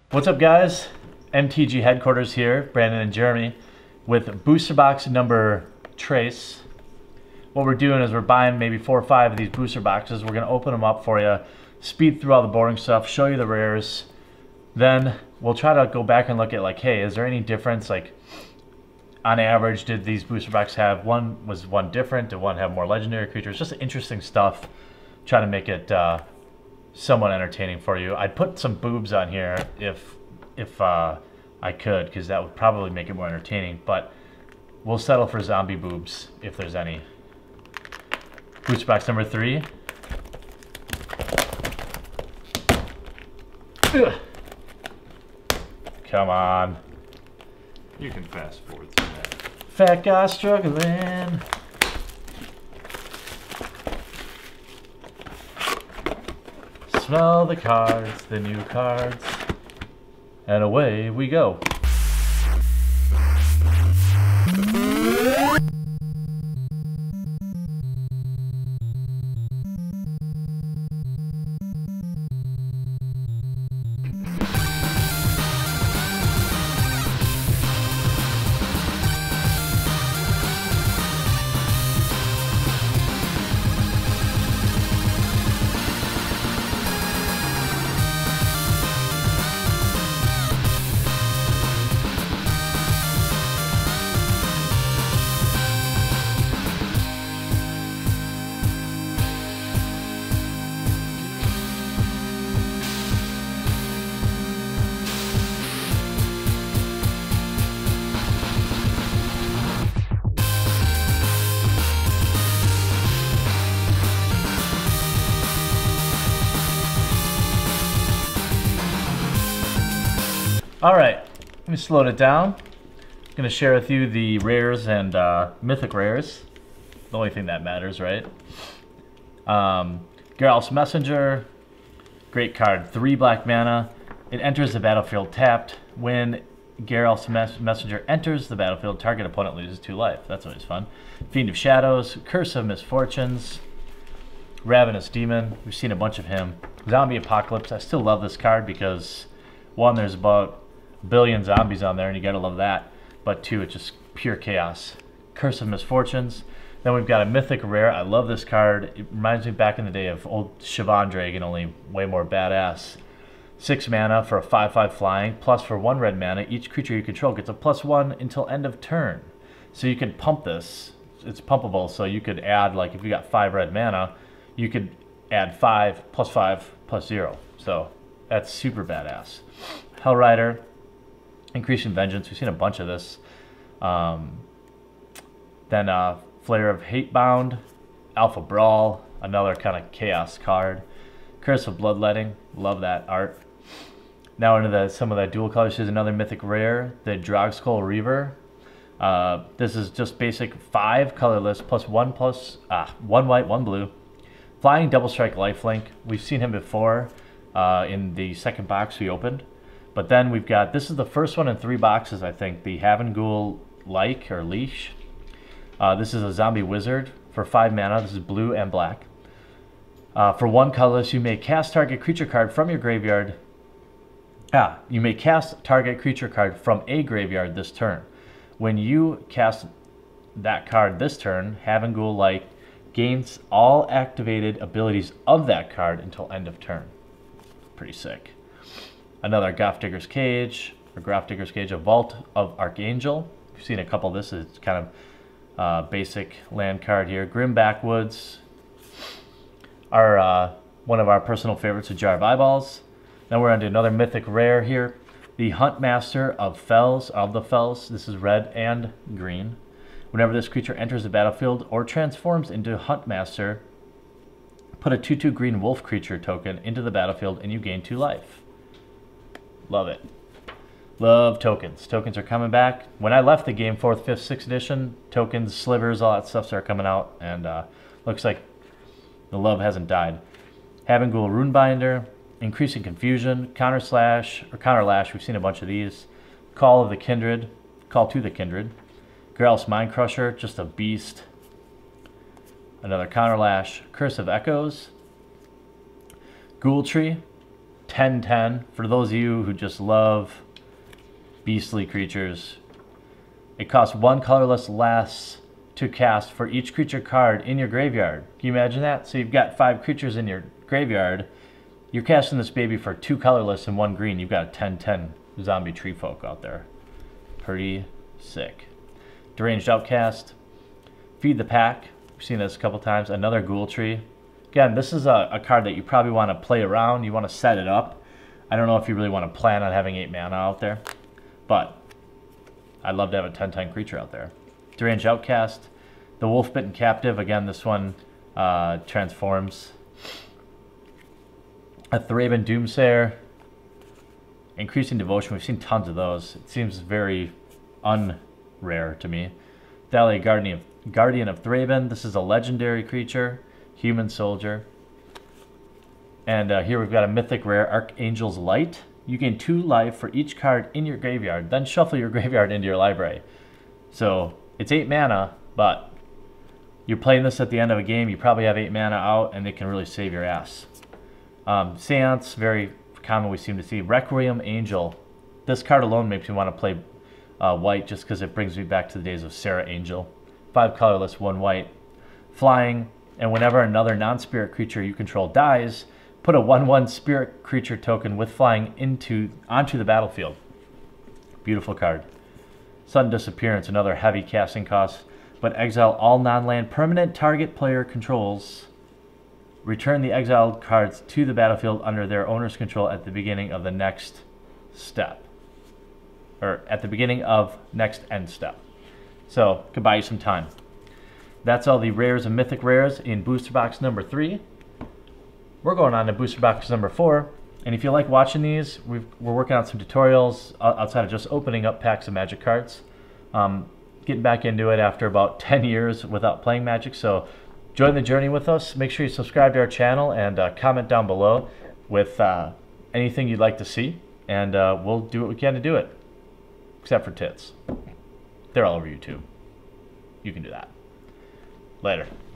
What's up, guys? MTG headquarters here, Brandon and Jeremy, with booster box number trace. What we're doing is we're buying maybe 4 or 5 of these booster boxes. We're gonna open them up for you, speed through all the boring stuff, show you the rares. Then we'll try to go back and look at like, hey, is there any difference? Like, on average, did these booster boxes have was one different? Did one have more legendary creatures? Just interesting stuff. Try to make it somewhat entertaining for you. I'd put some boobs on here if I could, because that would probably make it more entertaining, but we'll settle for zombie boobs if there's any. Booster box number 3. Ugh. Come on. You can fast forward through that. Fat guy struggling. Smell the cards, the new cards, and away we go. Alright, let me slow it down. I'm going to share with you the rares and mythic rares. The only thing that matters, right? Geralt's Messenger, great card, 3 black mana. It enters the battlefield tapped. When Geralt's Messenger enters the battlefield, target opponent loses 2 life. That's always fun. Fiend of Shadows, Curse of Misfortunes, Ravenous Demon. We've seen a bunch of him. Zombie Apocalypse. I still love this card because, 1, there's about a billion zombies on there, and you gotta love that. But 2, it's just pure chaos. Curse of Misfortunes. Then we've got a mythic rare. I love this card. It reminds me back in the day of old Siobhan Dragon, only way more badass. 6 mana for a 5/5 flying, plus for 1 red mana, each creature you control gets a +1 until end of turn. So you can pump this. It's pumpable, so you could add, like, if you got 5 red mana, you could add 5 + 0. So that's super badass. Hellrider, Increasing Vengeance. We've seen a bunch of this. Then Flare of Hatebound, Alpha Brawl, another kind of chaos card. Curse of Bloodletting, love that art. Now into some of that dual colors. Here's another mythic rare, the Drogskull Reaver. This is just basic 5 colorless plus 1 white, 1 blue. Flying Double Strike Lifelink. We've seen him before in the second box we opened. But then we've got, this is the first one in 3 boxes, I think, the Havengul Leash. This is a zombie wizard for 5 mana. This is blue and black. For 1 colorless, you may cast target creature card from your graveyard. You may cast target creature card from a graveyard this turn. When you cast that card this turn, Havengul gains all activated abilities of that card until end of turn. Pretty sick. Another Grafdigger's Cage, a Vault of Archangel. We've seen a couple of this. It's kind of basic land card here. Grim Backwoods. One of our personal favorites, a Jar of Eyeballs. Then we're on to another mythic rare here. The Huntmaster of the Fells. This is red and green. Whenever this creature enters the battlefield or transforms into Huntmaster, put a 2/2 green wolf creature token into the battlefield and you gain 2 life. Love it. Love tokens. Tokens are coming back. When I left the game, 4th, 5th, 6th edition, tokens, slivers, all that stuff started coming out, and looks like the love hasn't died. Havengul Runebinder, Increasing Confusion, Counter Lash, we've seen a bunch of these. Call to the Kindred, Geralt's Mind Crusher, just a beast. Another Counter Lash, Curse of Echoes, Ghoul Tree, 10/10. For those of you who just love beastly creatures, it costs 1 colorless less to cast for each creature card in your graveyard. Can you imagine that? So you've got 5 creatures in your graveyard. You're casting this baby for 2 colorless and 1 green. You've got a 10/10 zombie tree folk out there. Pretty sick. Deranged Outcast. Feed the Pack. We've seen this a couple times. Another Ghoul Tree. Again, this is a card that you probably want to play around. You want to set it up. I don't know if you really want to plan on having 8 mana out there, but I'd love to have a 10/10 creature out there. Deranged Outcast. The Wolf-Bitten Captive. Again, this one transforms. A Thraben Doomsayer. Increasing Devotion. We've seen tons of those. It seems very unrare to me. Thalia, Guardian of Thraben. This is a legendary creature. Human Soldier. And here we've got a mythic rare, Archangel's Light. You gain 2 life for each card in your graveyard. Then shuffle your graveyard into your library. So it's 8 mana, but you're playing this at the end of a game. You probably have 8 mana out, and it can really save your ass. Seance, very common we seem to see. Requiem Angel. This card alone makes me want to play white just because it brings me back to the days of Sarah Angel. 5 colorless, 1 white. Flying, and whenever another non-spirit creature you control dies, put a 1/1 spirit creature token with flying onto the battlefield. Beautiful card. Sudden Disappearance, another heavy casting cost, but exile all non-land permanent target player controls. Return the exiled cards to the battlefield under their owner's control at the beginning of the next step. Or at the beginning of next end step. So, could buy you some time. That's all the rares and mythic rares in booster box number 3. We're going on to booster box number 4. And if you like watching these, we're working on some tutorials outside of just opening up packs of Magic cards. Getting back into it after about 10 years without playing Magic. So join the journey with us. Make sure you subscribe to our channel and comment down below with anything you'd like to see. And we'll do what we can to do it. Except for tits. They're all over YouTube. You can do that. Later.